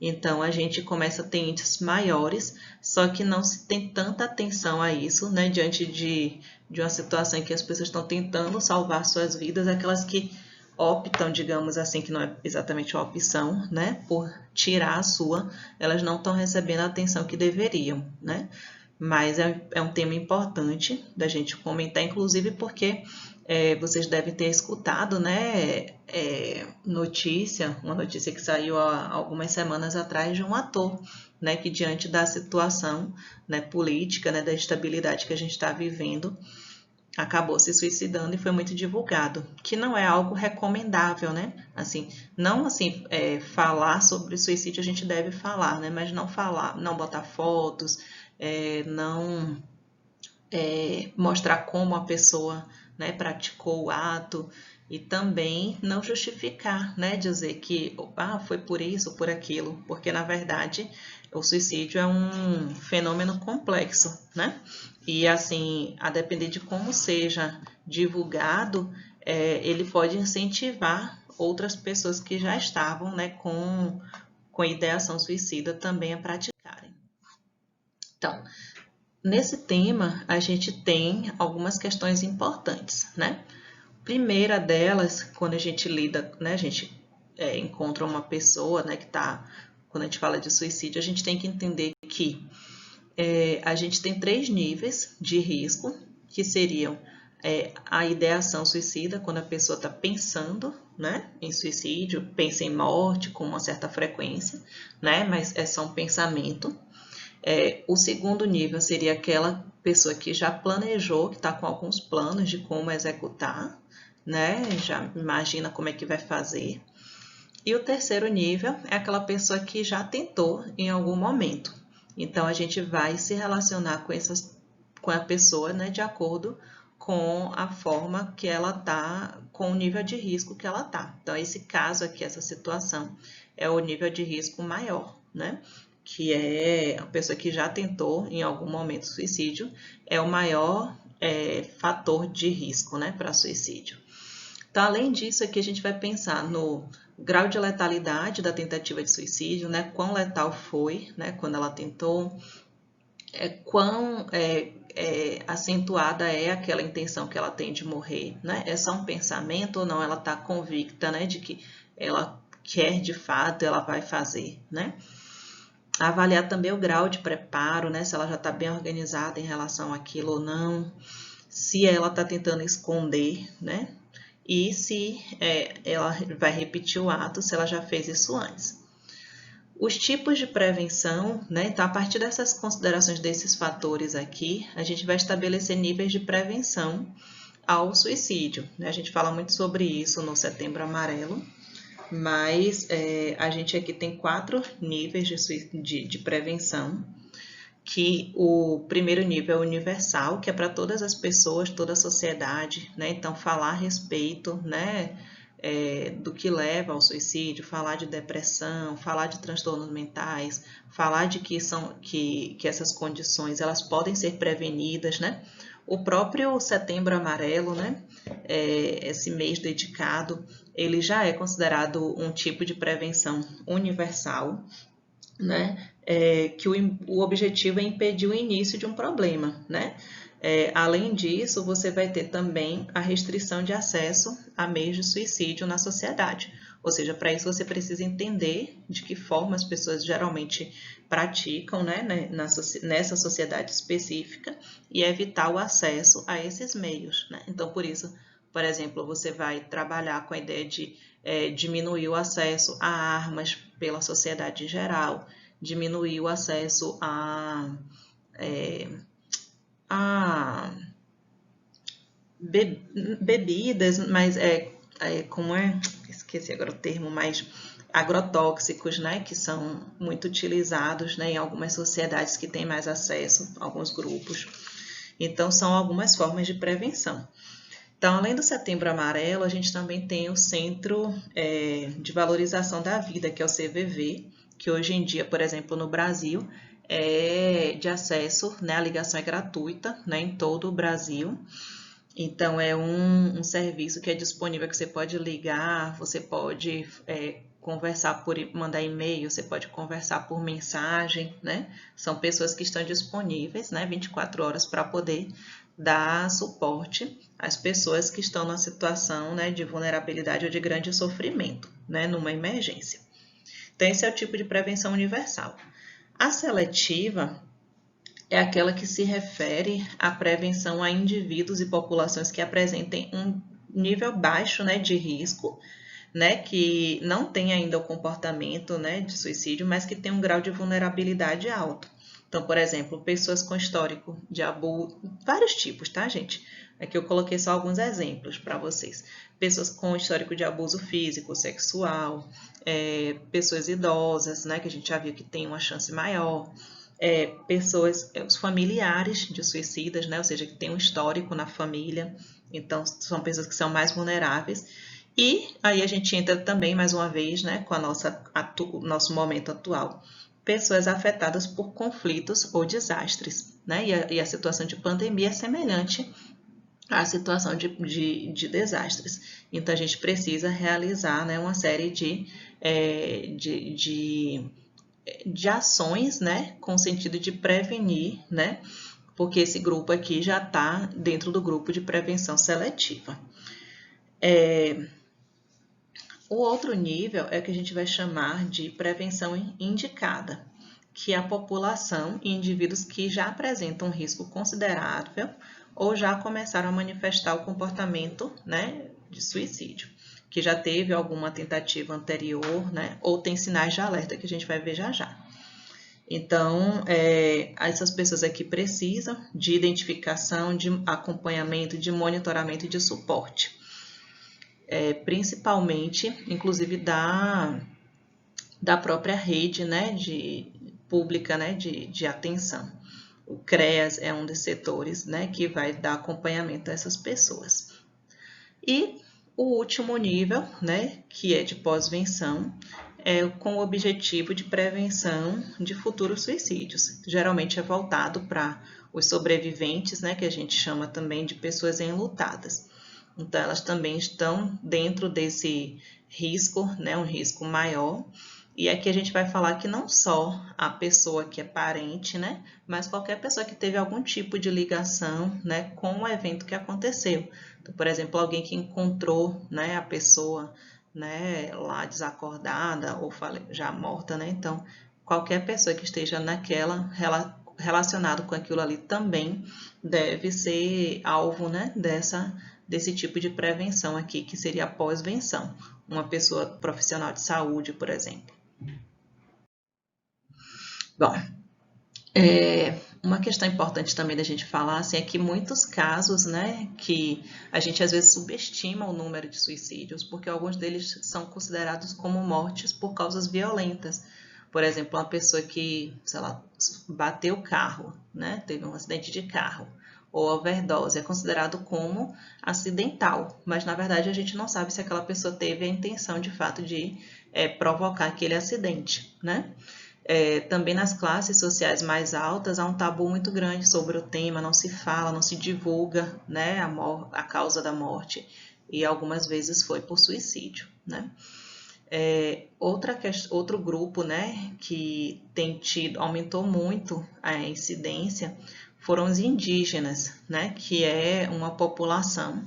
Então, a gente começa a ter índices maiores, só que não se tem tanta atenção a isso, né, diante de uma situação em que as pessoas estão tentando salvar suas vidas, aquelas que optam, digamos assim, que não é exatamente uma opção, né, por tirar a sua, elas não estão recebendo a atenção que deveriam, né. mas é um tema importante da gente comentar, inclusive porque vocês devem ter escutado, né, uma notícia que saiu há algumas semanas atrás de um ator, né, que diante da situação, né, política, né, da instabilidade que a gente está vivendo, acabou se suicidando e foi muito divulgado, que não é algo recomendável, né? Assim, não assim, falar sobre suicídio a gente deve falar, né? Mas não falar, não botar fotos, não mostrar como a pessoa, né, praticou o ato e também não justificar, né, dizer que foi por isso, por aquilo, porque na verdade o suicídio é um fenômeno complexo, né? E assim, a depender de como seja divulgado, ele pode incentivar outras pessoas que já estavam, né, com ideação suicida também a praticarem. Então, nesse tema, a gente tem algumas questões importantes, né? Primeira delas, quando a gente lida, né, a gente encontra uma pessoa, né, que está, quando a gente fala de suicídio, a gente tem que entender que a gente tem 3 níveis de risco, que seriam a ideação suicida, quando a pessoa está pensando, né, em suicídio, pensa em morte com uma certa frequência, né, mas é só um pensamento. O segundo nível seria aquela pessoa que já planejou, que está com alguns planos de como executar, né? Já imagina como é que vai fazer. E o terceiro nível é aquela pessoa que já tentou em algum momento. Então, a gente vai se relacionar com a pessoa, né, de acordo com a forma que ela está, com o nível de risco que ela está. Então, esse caso aqui, essa situação, é o nível de risco maior, né? Que é a pessoa que já tentou em algum momento suicídio, é o maior fator de risco, né, para suicídio. Então, além disso, aqui a gente vai pensar no grau de letalidade da tentativa de suicídio, né, quão letal foi, né, quando ela tentou, quão acentuada é aquela intenção que ela tem de morrer, né, é só um pensamento ou não, ela está convicta, né, de que ela quer de fato, ela vai fazer, né. Avaliar também o grau de preparo, né? Se ela já está bem organizada em relação àquilo ou não, se ela está tentando esconder, né? E se ela vai repetir o ato, se ela já fez isso antes. Os tipos de prevenção, né? Então, a partir dessas considerações desses fatores aqui, a gente vai estabelecer níveis de prevenção ao suicídio, né? A gente fala muito sobre isso no Setembro Amarelo, mas a gente aqui tem 4 níveis de prevenção, que o primeiro nível é universal, que é para todas as pessoas, toda a sociedade, né? Então, falar a respeito, né, do que leva ao suicídio, falar de depressão, falar de transtornos mentais, falar de que essas condições elas podem ser prevenidas, né? O próprio Setembro Amarelo, né, esse mês dedicado, ele já é considerado um tipo de prevenção universal, né, que o objetivo é impedir o início de um problema, né? Além disso, você vai ter também a restrição de acesso a meios de suicídio na sociedade. Ou seja, para isso você precisa entender de que forma as pessoas geralmente praticam, né, nessa sociedade específica e evitar o acesso a esses meios, né? Então, por isso, por exemplo, você vai trabalhar com a ideia de diminuir o acesso a armas pela sociedade em geral, diminuir o acesso a bebidas, mas como esqueci agora o termo, mas agrotóxicos, né, que são muito utilizados, né, em algumas sociedades que têm mais acesso, alguns grupos. Então, são algumas formas de prevenção. Então, além do Setembro Amarelo, a gente também tem o Centro de Valorização da Vida, que é o CVV, que hoje em dia, por exemplo, no Brasil, é de acesso, né, a ligação é gratuita, né, em todo o Brasil. Então, é um serviço que é disponível, que você pode ligar, você pode conversar mandar e-mail, você pode conversar por mensagem, né? São pessoas que estão disponíveis, né, 24 horas para poder dar suporte às pessoas que estão numa situação, né, de vulnerabilidade ou de grande sofrimento, né, numa emergência. Então, esse é o tipo de prevenção universal. A seletiva é aquela que se refere à prevenção a indivíduos e populações que apresentem um nível baixo, né, de risco, né, que não tem ainda o comportamento, né, de suicídio, mas que tem um grau de vulnerabilidade alto. Então, por exemplo, pessoas com histórico de abuso, vários tipos, tá, gente? Aqui eu coloquei só alguns exemplos para vocês. Pessoas com histórico de abuso físico, sexual, pessoas idosas, né, que a gente já viu que tem uma chance maior, os familiares de suicidas, né, ou seja, que tem um histórico na família, então são pessoas que são mais vulneráveis. E aí a gente entra também, mais uma vez, né, com nosso momento atual, pessoas afetadas por conflitos ou desastres, né, e a situação de pandemia é semelhante à situação de desastres. Então a gente precisa realizar, né, uma série de ações, né, com o sentido de prevenir, né, porque esse grupo aqui já está dentro do grupo de prevenção seletiva. O outro nível é o que a gente vai chamar de prevenção indicada, que é a população e indivíduos que já apresentam um risco considerável ou já começaram a manifestar o comportamento, né, de suicídio, que já teve alguma tentativa anterior, né, ou tem sinais de alerta que a gente vai ver já já. Então, essas pessoas aqui precisam de identificação, de acompanhamento, de monitoramento e de suporte. Principalmente, inclusive, da própria rede, né, pública, né, de atenção. O CREAS é um dos setores, né, que vai dar acompanhamento a essas pessoas. E o último nível, né, que é de pós-venção, é com o objetivo de prevenção de futuros suicídios. Geralmente é voltado para os sobreviventes, né, que a gente chama também de pessoas enlutadas. Então, elas também estão dentro desse risco, né, um risco maior. E aqui a gente vai falar que não só a pessoa que é parente, né, mas qualquer pessoa que teve algum tipo de ligação, né, com o evento que aconteceu. Então, por exemplo, alguém que encontrou, né, a pessoa, né, lá desacordada ou já morta, né, então qualquer pessoa que esteja relacionado com aquilo ali também deve ser alvo, né, desse tipo de prevenção aqui, que seria a pós-venção. Uma pessoa profissional de saúde, por exemplo. Bom, uma questão importante também da gente falar assim, é que muitos casos, né, que a gente às vezes subestima o número de suicídios, porque alguns deles são considerados como mortes por causas violentas. Por exemplo, uma pessoa que, sei lá, bateu o carro, né, teve um acidente de carro, ou overdose, é considerado como acidental, mas na verdade a gente não sabe se aquela pessoa teve a intenção de fato de provocar aquele acidente, né? Também nas classes sociais mais altas há um tabu muito grande sobre o tema, não se fala, não se divulga, né, a causa da morte, e algumas vezes foi por suicídio, né? Outro grupo, né, que aumentou muito a incidência foram os indígenas, né, que é uma população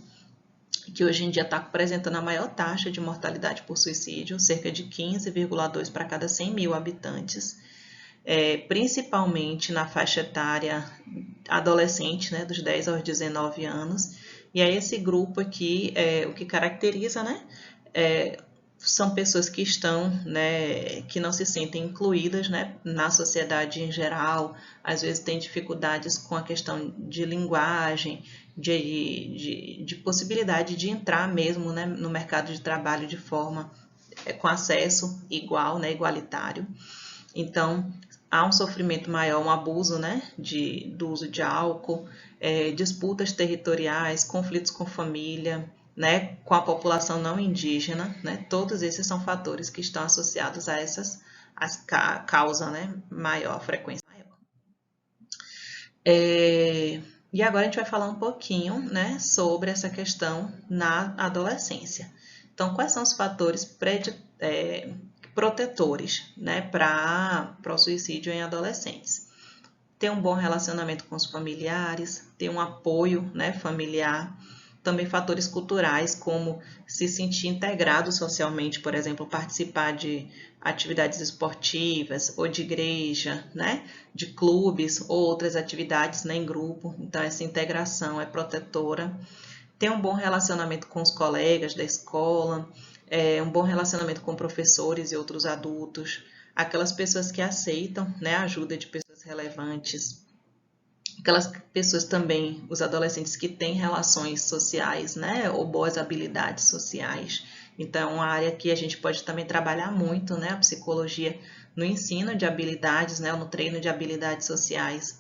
que hoje em dia está apresentando a maior taxa de mortalidade por suicídio, cerca de 15,2 para cada 100 mil habitantes, principalmente na faixa etária adolescente, né, dos 10 aos 19 anos. E aí esse grupo aqui, o que caracteriza, né, são pessoas que estão, né, que não se sentem incluídas, né, na sociedade em geral, às vezes têm dificuldades com a questão de linguagem, de possibilidade de entrar mesmo, né, no mercado de trabalho de forma com acesso igual, né, igualitário. Então, há um sofrimento maior, um abuso, né, do uso de álcool, disputas territoriais, conflitos com família, né, com a população não indígena, né, todos esses são fatores que estão associados a causa, né, maior, frequência maior. E agora a gente vai falar um pouquinho, né, sobre essa questão na adolescência. Então, quais são os fatores protetores, né, para o suicídio em adolescentes? Ter um bom relacionamento com os familiares, ter um apoio, né, familiar, também fatores culturais, como se sentir integrado socialmente, por exemplo, participar de atividades esportivas ou de igreja, né? De clubes ou outras atividades, né, em grupo. Então, essa integração é protetora. Ter um bom relacionamento com os colegas da escola, um bom relacionamento com professores e outros adultos, aquelas pessoas que aceitam, né, a ajuda de pessoas relevantes, aquelas pessoas também, os adolescentes que têm relações sociais, né, ou boas habilidades sociais. Então, uma área que a gente pode também trabalhar muito, né, a psicologia no ensino de habilidades, né, no treino de habilidades sociais.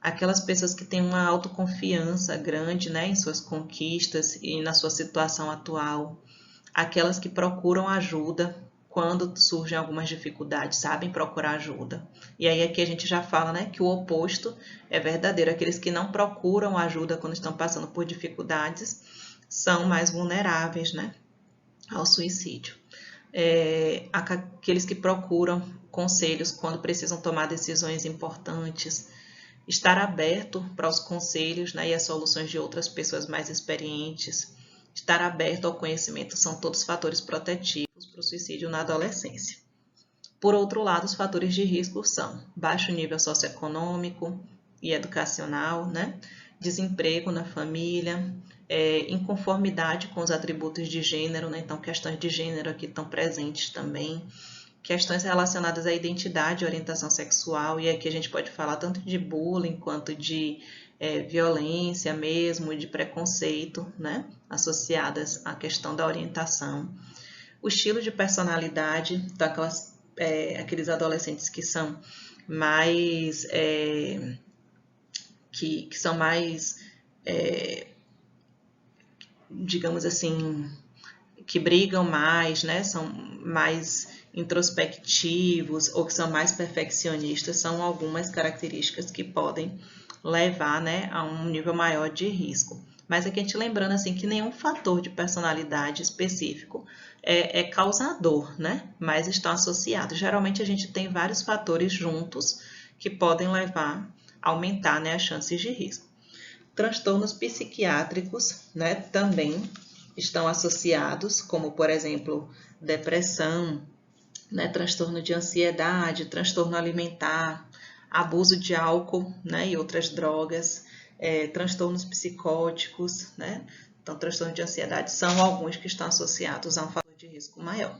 Aquelas pessoas que têm uma autoconfiança grande, né, em suas conquistas e na sua situação atual. Aquelas que procuram ajuda quando surgem algumas dificuldades, sabem procurar ajuda. E aí aqui a gente já fala, né, que o oposto é verdadeiro. Aqueles que não procuram ajuda quando estão passando por dificuldades são mais vulneráveis, né, ao suicídio. Aqueles que procuram conselhos quando precisam tomar decisões importantes, estar aberto para os conselhos, né, e as soluções de outras pessoas mais experientes, estar aberto ao conhecimento, são todos fatores protetivos para o suicídio na adolescência. Por outro lado, os fatores de risco são baixo nível socioeconômico e educacional, né? Desemprego na família, inconformidade com os atributos de gênero, né? Então questões de gênero aqui estão presentes também, questões relacionadas à identidade e orientação sexual, e aqui a gente pode falar tanto de bullying quanto de violência mesmo, de preconceito, né, associadas à questão da orientação. O estilo de personalidade, então aqueles adolescentes que são mais, que são mais, digamos assim, que brigam mais, né, são mais introspectivos ou que são mais perfeccionistas, são algumas características que podem levar, né, a um nível maior de risco. Mas aqui a gente lembrando assim que nenhum fator de personalidade específico é causador, né, mas estão associados. Geralmente a gente tem vários fatores juntos que podem levar a aumentar, né, as chances de risco. Transtornos psiquiátricos, né, também estão associados, como por exemplo, depressão, né, transtorno de ansiedade, transtorno alimentar, abuso de álcool, né, e outras drogas, transtornos psicóticos, né? Então, transtorno de ansiedade são alguns que estão associados a um fator de risco maior.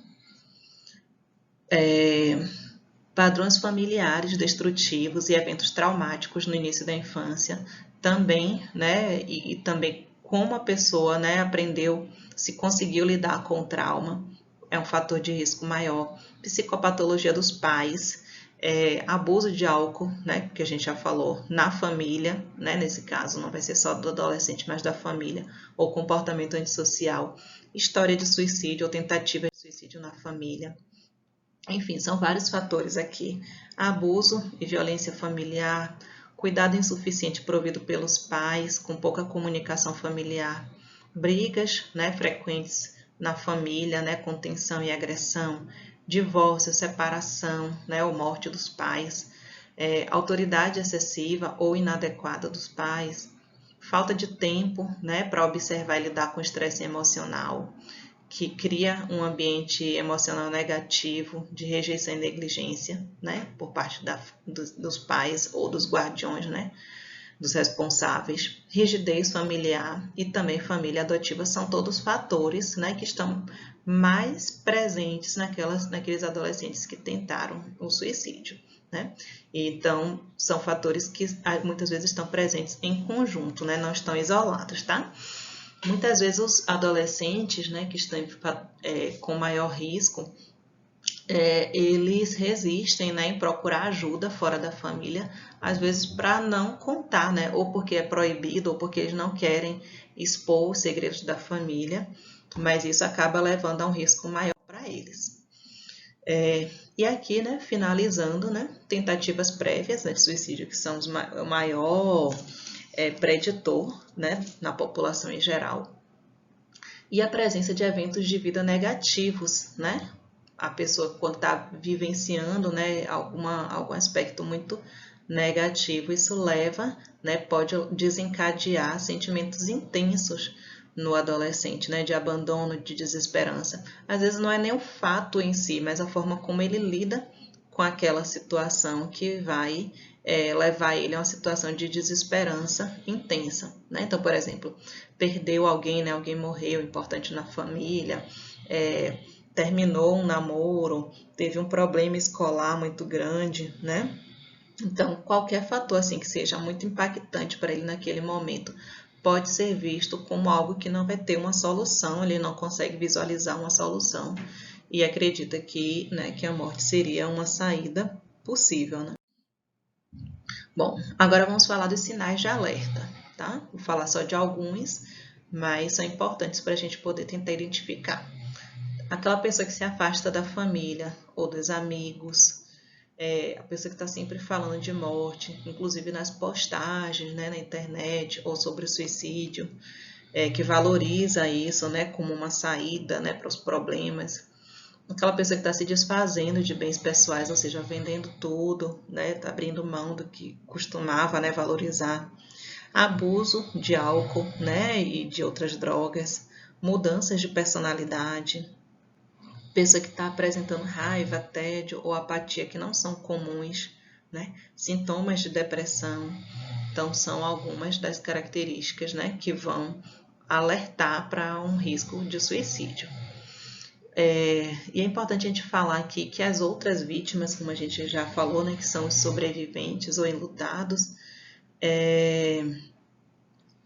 Padrões familiares destrutivos e eventos traumáticos no início da infância também, né, e também como a pessoa, né, aprendeu, se conseguiu lidar com o trauma, é um fator de risco maior. Psicopatologia dos pais, abuso de álcool, né, que a gente já falou, na família, né, nesse caso não vai ser só do adolescente, mas da família, ou comportamento antissocial, história de suicídio ou tentativa de suicídio na família. Enfim, são vários fatores aqui. Abuso e violência familiar, cuidado insuficiente provido pelos pais, com pouca comunicação familiar, brigas, né, frequentes na família, né, com tensão e agressão, divórcio, separação, né, ou morte dos pais, autoridade excessiva ou inadequada dos pais, falta de tempo, né, para observar e lidar com estresse emocional, que cria um ambiente emocional negativo de rejeição e negligência, né, por parte dos pais ou dos guardiões, né, dos responsáveis, rigidez familiar e também família adotiva são todos fatores, né, que estão mais presentes naqueles adolescentes que tentaram o suicídio, né? Então, são fatores que muitas vezes estão presentes em conjunto, né, não estão isolados, tá? Muitas vezes os adolescentes, né, que estão com maior risco, eles resistem, né, em procurar ajuda fora da família, às vezes para não contar, né, ou porque é proibido, ou porque eles não querem expor os segredos da família, mas isso acaba levando a um risco maior para eles. E aqui, né, finalizando, né, tentativas prévias, né, de suicídio, que são o maior preditor, né, na população em geral, e a presença de eventos de vida negativos, né? A pessoa quando está vivenciando, né, algum aspecto muito negativo, isso leva, né, pode desencadear sentimentos intensos no adolescente, né, de abandono, de desesperança. Às vezes não é nem o fato em si, mas a forma como ele lida com aquela situação que vai levar ele a uma situação de desesperança intensa, né? Então, por exemplo, perdeu alguém, né? Alguém morreu, importante na família, terminou um namoro, teve um problema escolar muito grande, né? Então, qualquer fator assim que seja muito impactante para ele naquele momento pode ser visto como algo que não vai ter uma solução, ele não consegue visualizar uma solução e acredita que, né, que a morte seria uma saída possível, né? Bom, agora vamos falar dos sinais de alerta, tá? Vou falar só de alguns, mas são importantes para a gente poder tentar identificar. Aquela pessoa que se afasta da família ou dos amigos, a pessoa que está sempre falando de morte, inclusive nas postagens, né, na internet, ou sobre o suicídio, que valoriza isso, né, como uma saída, né, para os problemas. Aquela pessoa que está se desfazendo de bens pessoais, ou seja, vendendo tudo, né, tá abrindo mão do que costumava, né, valorizar. Abuso de álcool, né, e de outras drogas, mudanças de personalidade, pessoa que está apresentando raiva, tédio ou apatia que não são comuns, né, sintomas de depressão. Então, são algumas das características, né, que vão alertar para um risco de suicídio. E é importante a gente falar aqui que as outras vítimas, como a gente já falou, né, que são os sobreviventes ou enlutados,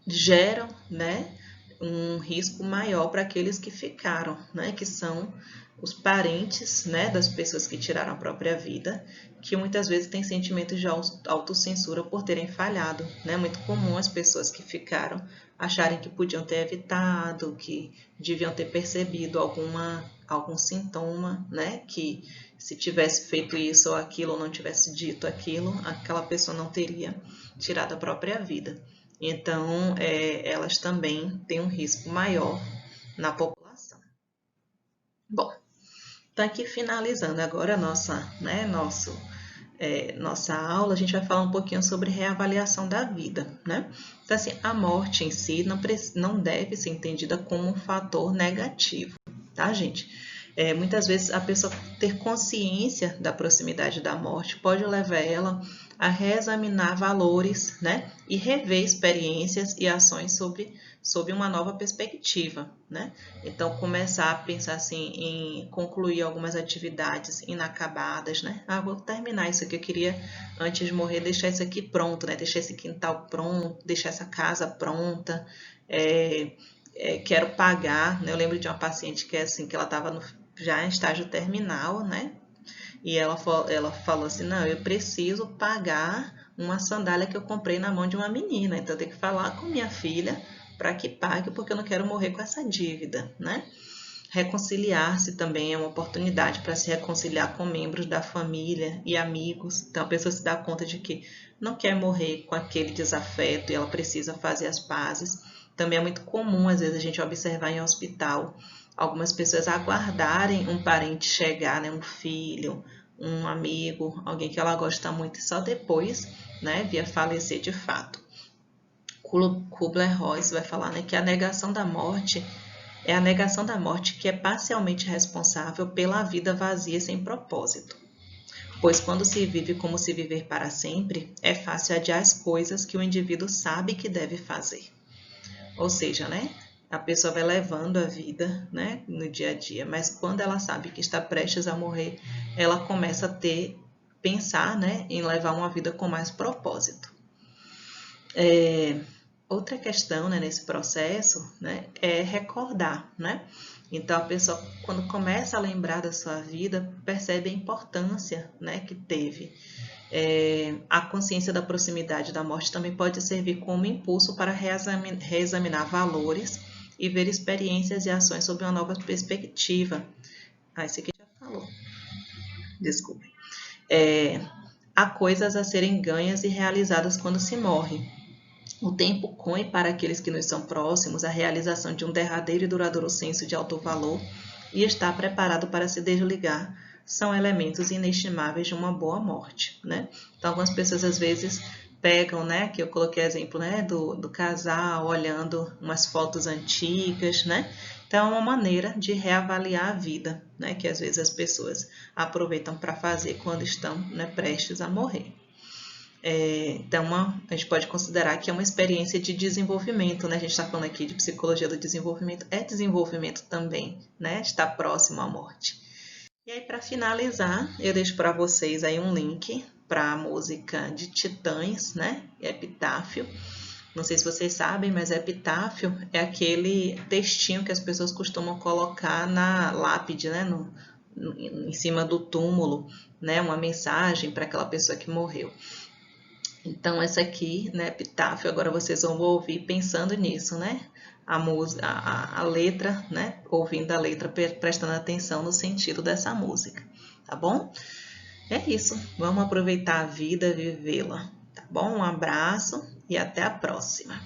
geram, né, um risco maior para aqueles que ficaram, né, que são os parentes, né, das pessoas que tiraram a própria vida, que muitas vezes têm sentimentos de autocensura por terem falhado, né? Muito comum as pessoas que ficaram acharem que podiam ter evitado, que deviam ter percebido algum sintoma, né, que se tivesse feito isso ou aquilo, ou não tivesse dito aquilo, aquela pessoa não teria tirado a própria vida. Então, elas também têm um risco maior na população. Bom, tá aqui finalizando agora a nossa aula, a gente vai falar um pouquinho sobre reavaliação da vida, né? Então, assim, a morte em si não deve ser entendida como um fator negativo, tá, gente? Muitas vezes a pessoa ter consciência da proximidade da morte pode levar ela a reexaminar valores, né? E rever experiências e ações sob uma nova perspectiva, né? Então, começar a pensar assim em concluir algumas atividades inacabadas, né? Vou terminar isso aqui, eu queria, antes de morrer, deixar isso aqui pronto, né? Deixar esse quintal pronto, deixar essa casa pronta, quero pagar, né? Eu lembro de uma paciente que assim, que ela estava já em estágio terminal, né? E ela falou assim, não, eu preciso pagar uma sandália que eu comprei na mão de uma menina, então eu tenho que falar com minha filha para que pague, porque eu não quero morrer com essa dívida, né? Reconciliar-se também é uma oportunidade para se reconciliar com membros da família e amigos. Então a pessoa se dá conta de que não quer morrer com aquele desafeto e ela precisa fazer as pazes. Também é muito comum, às vezes, a gente observar em hospital algumas pessoas aguardarem um parente chegar, né, um filho, um amigo, alguém que ela gosta muito, e só depois, né, vir a falecer de fato. Kubler-Ross vai falar, né, que a negação da morte é a negação da morte que é parcialmente responsável pela vida vazia e sem propósito. Pois quando se vive como se viver para sempre, é fácil adiar as coisas que o indivíduo sabe que deve fazer. Ou seja, né, a pessoa vai levando a vida, né, no dia a dia, mas quando ela sabe que está prestes a morrer, ela começa a pensar, né, em levar uma vida com mais propósito. Outra questão, né, nesse processo, né, é recordar, né? Então a pessoa, quando começa a lembrar da sua vida, percebe a importância, né, que teve. A consciência da proximidade da morte também pode servir como impulso para reexaminar valores e ver experiências e ações sob uma nova perspectiva. Isso aqui já falou. Desculpe. Há coisas a serem ganhas e realizadas quando se morre. O tempo põe para aqueles que nos são próximos a realização de um derradeiro e duradouro senso de alto valor e estar preparado para se desligar são elementos inestimáveis de uma boa morte, né? Então, algumas pessoas às vezes pegam, né, que eu coloquei exemplo, né, do casal olhando umas fotos antigas, né? Então, é uma maneira de reavaliar a vida, né, que às vezes as pessoas aproveitam para fazer quando estão, né, prestes a morrer. Então, a gente pode considerar que é uma experiência de desenvolvimento, né? A gente está falando aqui de psicologia do desenvolvimento, é desenvolvimento também, né? Estar próximo à morte. E aí, para finalizar, eu deixo para vocês aí um link para a música de Titãs, né? Epitáfio. Não sei se vocês sabem, mas epitáfio é aquele textinho que as pessoas costumam colocar na lápide, né? Em cima do túmulo, né? Uma mensagem para aquela pessoa que morreu. Então, essa aqui, né, epitáfio, agora vocês vão ouvir pensando nisso, né? A letra, né? Ouvindo a letra, prestando atenção no sentido dessa música, tá bom? É isso, vamos aproveitar a vida, vivê-la, tá bom? Um abraço e até a próxima.